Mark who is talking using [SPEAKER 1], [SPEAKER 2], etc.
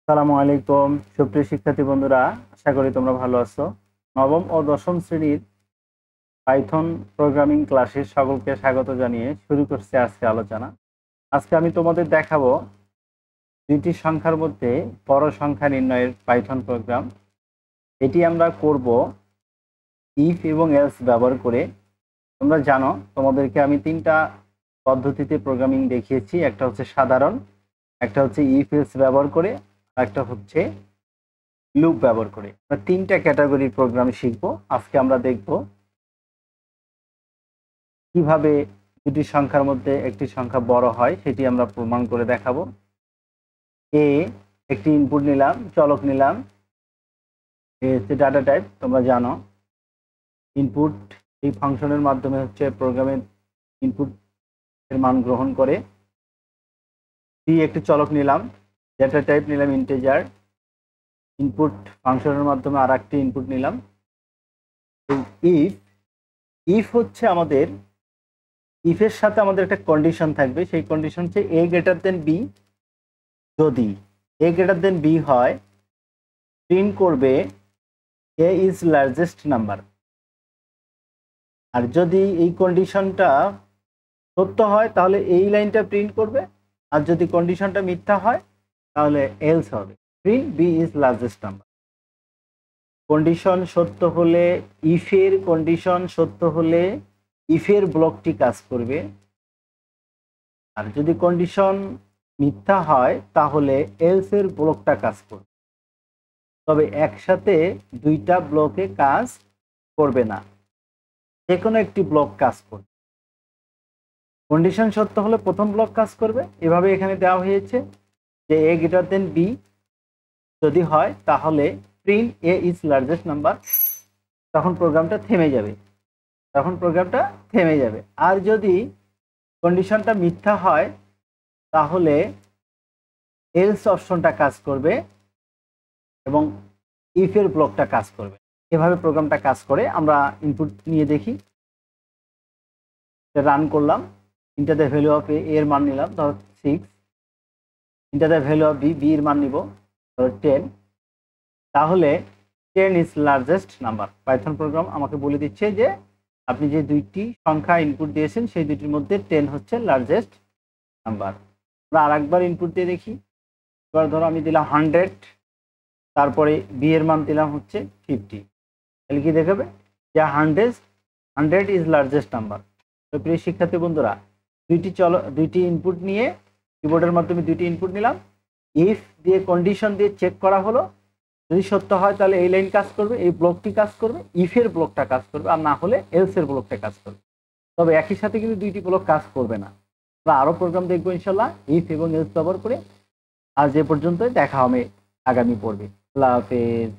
[SPEAKER 1] আসসালামু আলাইকুম সুপ্রিয় শিক্ষার্থী বন্ধুরা, আশা করি তোমরা ভালো আছো। নবম ও দশম শ্রেণীর পাইথন প্রোগ্রামিং ক্লাসে সকলকে স্বাগত জানিয়ে শুরু করছি আজকে আলোচনা। আজকে আমি তোমাদের দেখাবো দুইটি সংখ্যার মধ্যে বড় সংখ্যা নির্ণয়ের পাইথন প্রোগ্রাম। এটি আমরা করব ইফ এবং এলস ব্যবহার করে। তোমরা জানো তোমাদেরকে আমি তিনটা পদ্ধতিতে প্রোগ্রামিং দেখিয়েছি, একটা হচ্ছে সাধারণ, একটা হচ্ছে ইফ এলস ব্যবহার করে, একটা হচ্ছে লুপ ব্যবহার করে। আমরা তিনটা ক্যাটাগরির প্রোগ্রাম শিখব। আজকে আমরা দেখব কিভাবে দুটি সংখ্যার মধ্যে একটি সংখ্যা বড় হয় সেটি আমরা প্রমাণ করে দেখাবো। এ একটি ইনপুট নিলাম, চলক নিলাম, এ হচ্ছে ডাটা টাইপ। তোমরা জানো ইনপুট এই ফাংশনের মাধ্যমে হচ্ছে প্রোগ্রামের ইনপুট এর মান গ্রহণ করে। বি একটি চলক নিলাম, ডেটা টাইপ নিলাম ইন্টিজার, ইনপুট ফাংশনের মাধ্যমে আর একটি ইনপুট নিলাম। ইফ ইফ হচ্ছে আমাদের ইফের সাথে আমাদের একটা কন্ডিশন থাকবে, সেই কন্ডিশন হচ্ছে এ গ্রেটার দেন বি। যদি এ গ্রেটার দেন বি হয়, প্রিন্ট করবে এ ইজ লার্জেস্ট নাম্বার। আর যদি এই কন্ডিশনটা সত্য হয় তাহলে এই লাইনটা প্রিন্ট করবে, আর যদি কন্ডিশনটা মিথ্যা হয় তাহলে এলস হবে, print B is largest number. Condition সত্য হলে, ইফের কন্ডিশন সত্য হলে ইফের ব্লকটি কাজ করবে, আর যদি কন্ডিশন মিথ্যা হয় তাহলে এলস এর ব্লকটা কাজ করবে। তবে একসাথে দুইটা ব্লকে কাজ করবে না, যে কোনো একটি ব্লক কাজ করবে। কন্ডিশন সত্য হলে প্রথম ব্লক কাজ করবে, এভাবে এখানে দেওয়া হয়েছে যে এ গ্রেটার দেন বি যদি হয় তাহলে print A is largest number. তখন প্রোগ্রামটা থেমে যাবে। আর যদি কন্ডিশনটা মিথ্যা হয় তাহলে এলস অপশনটা কাজ করবে এবং ইফের ব্লকটা কাজ করবে। এভাবে প্রোগ্রামটা কাজ করে। আমরা ইনপুট নিয়ে দেখি। রান করলাম, enter the value of A এর মান নিলাম ধরো 6, enter the value of B B এর মান নিব ধরো 10। তাহলে 10 is largest number. Python program আমাকে বলে দিচ্ছে যে আপনি যে দুইটি সংখ্যা ইনপুট দিয়েছেন সেই দুইটির মধ্যে 10 হচ্ছে লার্জেস্ট নাম্বার। আমরা আরেকবার ইনপুট দিয়ে দেখি। এবার ধরো আমি দিলাম 100, তারপরে বি এর মান দিলাম হচ্ছে 50। তাহলে কি দেখাবে যে 100 ইজ লার্জেস্ট নাম্বার। তো প্রিয় শিক্ষার্থী বন্ধুরা, দুইটি ইনপুট নিয়ে কিবোর্ডের মাধ্যমে দুইটি ইনপুট নিলাম, ইফ দিয়ে কন্ডিশন দিয়ে চেক করা হলো, যদি সত্য হয় তাহলে এই লাইন কাজ করবে, এই ব্লকটি কাজ করবে, ইফের ব্লকটা কাজ করবে, আর না হলে এলস এর ব্লকটা কাজ করবে। তবে একই সাথে কিন্তু দুইটি ব্লক কাজ করবে না। আমরা আরো প্রোগ্রাম দেখবো ইনশাল্লাহ ইফ এবং এলস ব্যবহার করে। আজ এ পর্যন্ত, দেখা হবে আগামী পর্বে। আল্লাহ হাফেজ।